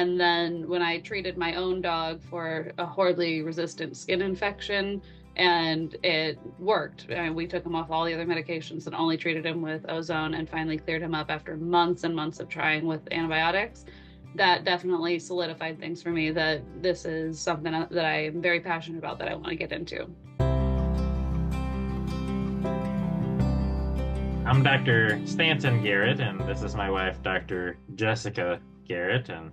And then when I treated my own dog for a horribly resistant skin infection, and it worked. And we took him off all the other medications and only treated him with ozone and finally cleared him up after months and months of trying with antibiotics. That definitely solidified things for me that this is something that I am very passionate about, that I want to get into. I'm Dr. Stanton Garrett, and this is my wife, Dr. Jessica Garrett, and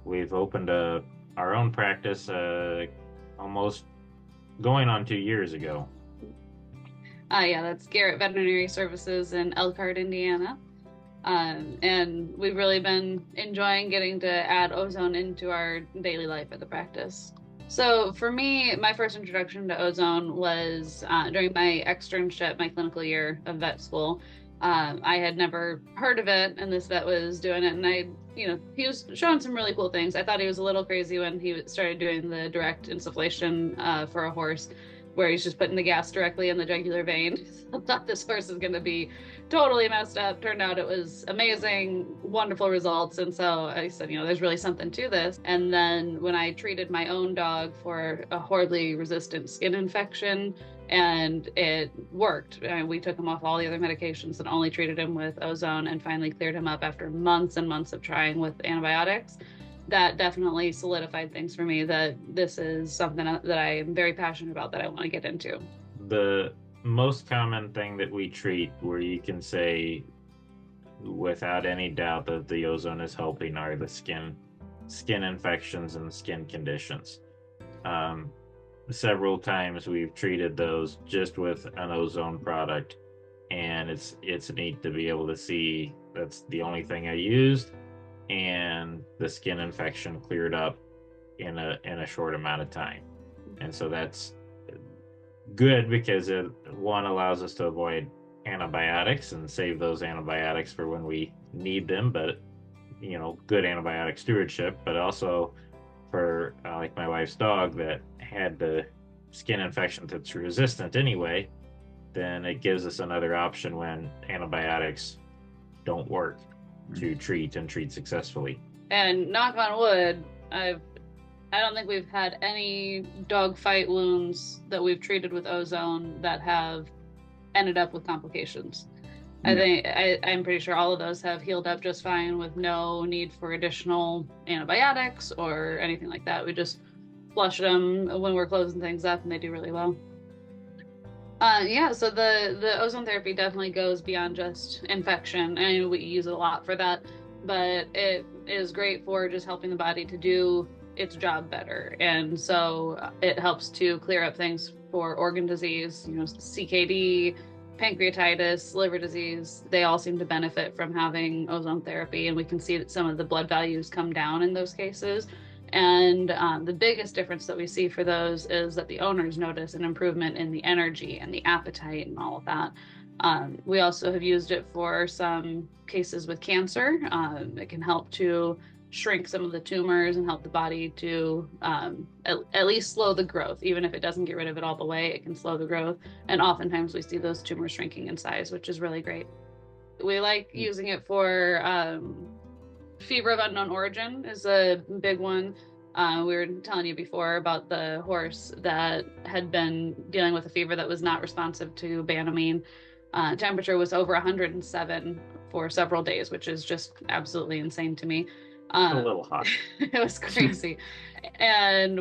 we've opened our own practice almost going on 2 years ago. Yeah, that's Garrett Veterinary Services in Elkhart, Indiana. And we've really been enjoying getting to add ozone into our daily life at the practice. So for me, my first introduction to ozone was during my externship, my clinical year of vet school. I had never heard of it, and this vet was doing it, and he was showing some really cool things. I thought he was a little crazy when he started doing the direct insufflation for a horse, where he's just putting the gas directly in the jugular vein. I thought this horse is going to be totally messed up. Turned out it was amazing, wonderful results. And so I said, there's really something to this. And then when I treated my own dog for a horribly resistant skin infection, and it worked. And we took him off all the other medications and only treated him with ozone and finally cleared him up after months and months of trying with antibiotics. That definitely solidified things for me that this is something that I am very passionate about, that I want to get into. The most common thing that we treat, where you can say without any doubt that the ozone is helping, are the skin infections and skin conditions. Several times we've treated those just with an ozone product, and it's neat to be able to see that's the only thing I used, and the skin infection cleared up in a short amount of time. And so that's good, because it allows us to avoid antibiotics and save those antibiotics for when we need them, but good antibiotic stewardship. But also for like my wife's dog that had the skin infection that's resistant anyway, then it gives us another option when antibiotics don't work to treat successfully. And knock on wood, I don't think we've had any dog fight wounds that we've treated with ozone that have ended up with complications. I'm pretty sure all of those have healed up just fine with no need for additional antibiotics or anything like that. We just flush them when we're closing things up, and they do really well. So the ozone therapy definitely goes beyond just infection, and we use it a lot for that, but it is great for just helping the body to do its job better. And so it helps to clear up things for organ disease, CKD, pancreatitis, liver disease. They all seem to benefit from having ozone therapy, and we can see that some of the blood values come down in those cases. And the biggest difference that we see for those is that the owners notice an improvement in the energy and the appetite and all of that. We also have used it for some cases with cancer. It can help to shrink some of the tumors and help the body to at least slow the growth. Even if it doesn't get rid of it all the way, it can slow the growth. And oftentimes we see those tumors shrinking in size, which is really great. We like using it for fever of unknown origin is a big one. We were telling you before about the horse that had been dealing with a fever that was not responsive to Banamine. Temperature was over 107 for several days, which is just absolutely insane to me. A little hot. It was crazy. And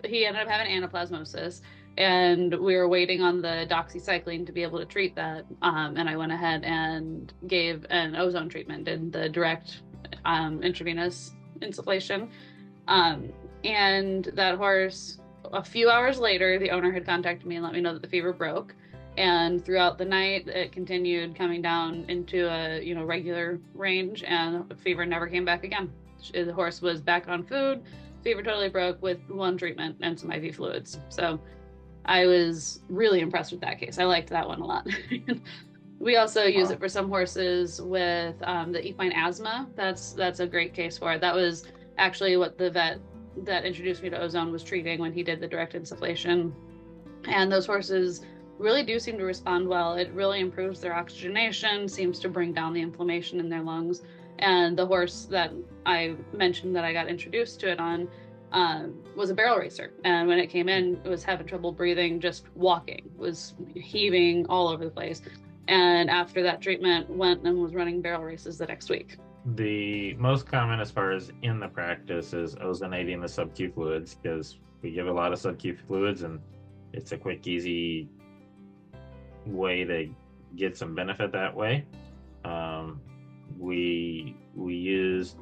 he ended up having anaplasmosis, and we were waiting on the doxycycline to be able to treat that. And I went ahead and gave an ozone treatment, did the direct intravenous insufflation. And that horse, a few hours later, the owner had contacted me and let me know that the fever broke. And throughout the night, it continued coming down into a regular range, and the fever never came back again. The horse was back on food. Fever totally broke with one treatment and some IV fluids. So I was really impressed with that case. I liked that one a lot. We also use it for some horses with the equine asthma. That's a great case for it. That was actually what the vet that introduced me to ozone was treating when he did the direct insufflation. And those horses really do seem to respond well. It really improves their oxygenation, seems to bring down the inflammation in their lungs, And the horse that I mentioned that I got introduced to it on was a barrel racer. And when it came in, it was having trouble breathing, just walking, was heaving all over the place. And after that treatment, went and was running barrel races the next week. The most common as far as in the practice is ozonating the sub-Q fluids, because we give a lot of sub-Q fluids and it's a quick, easy way to get some benefit that way. We used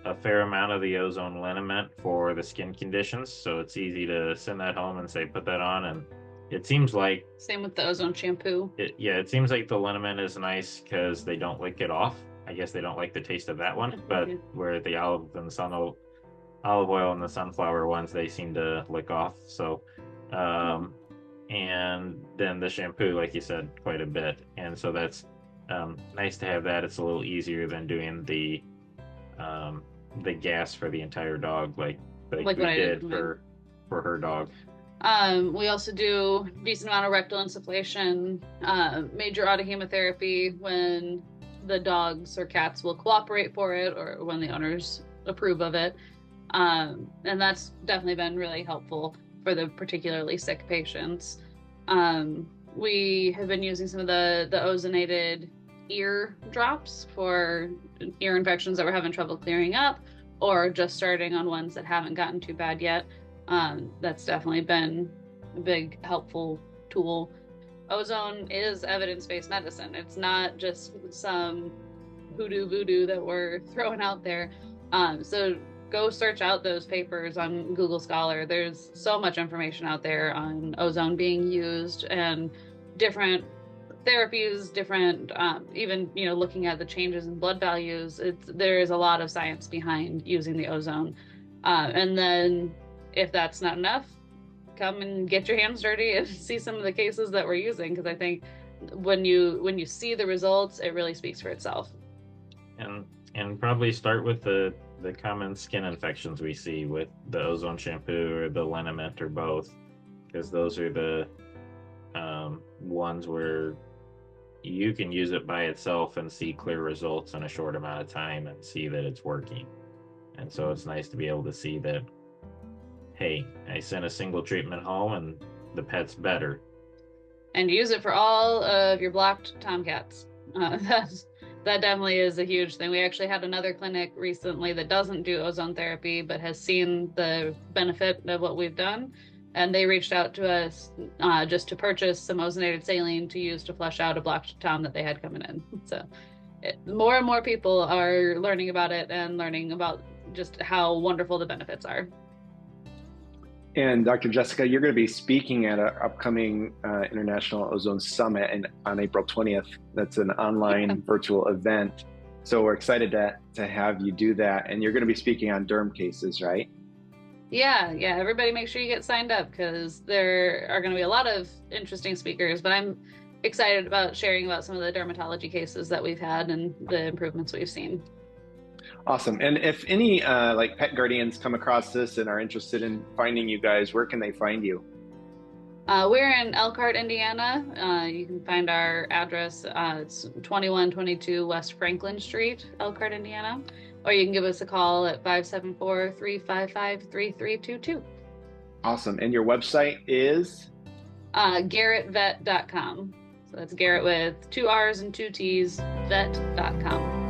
a fair amount of the ozone liniment for the skin conditions, so it's easy to send that home and say put that on, and it seems like same with the ozone shampoo. It seems like the liniment is nice because they don't lick it off. I guess they don't like the taste of that one, but where the olive oil and the sunflower ones, they seem to lick off. So and then the shampoo, like you said, quite a bit, and so that's nice to have that. It's a little easier than doing the gas for the entire dog, like we did for her dog. We also do decent amount of rectal insufflation, major autohemotherapy when the dogs or cats will cooperate for it, or when the owners approve of it, and that's definitely been really helpful for the particularly sick patients. We have been using some of the ozonated ear drops for ear infections that we're having trouble clearing up, or just starting on ones that haven't gotten too bad yet. That's definitely been a big helpful tool. Ozone is evidence-based medicine. It's not just some voodoo that we're throwing out there. So go search out those papers on Google Scholar. There's so much information out there on ozone being used and different therapies, different even looking at the changes in blood values. There is a lot of science behind using the ozone, and then if that's not enough, come and get your hands dirty and see some of the cases that we're using, because I think when you see the results, it really speaks for itself. And probably start with the common skin infections we see with the ozone shampoo or the liniment or both, because those are the ones where you can use it by itself and see clear results in a short amount of time and see that it's working. And so it's nice to be able to see that, hey, I sent a single treatment home and the pet's better. And use it for all of your blocked tomcats. That definitely is a huge thing. We actually had another clinic recently that doesn't do ozone therapy, but has seen the benefit of what we've done. And they reached out to us just to purchase some ozonated saline to use to flush out a blocked tom that they had coming in. So more and more people are learning about it and learning about just how wonderful the benefits are. And Dr. Jessica, you're going to be speaking at an upcoming International Ozone Summit on April 20th. That's an online virtual event. So we're excited to have you do that. And you're going to be speaking on derm cases, right? Yeah. Everybody make sure you get signed up, because there are going to be a lot of interesting speakers, but I'm excited about sharing about some of the dermatology cases that we've had and the improvements we've seen. Awesome. And if any like pet guardians come across this and are interested in finding you guys, where can they find you? We're in Elkhart, Indiana. You can find our address. It's 2122 West Franklin Street, Elkhart, Indiana. Or you can give us a call at 574-355-3322. Awesome. And your website is? GarrettVet.com. So that's Garrett with 2 R's and 2 T's, vet.com.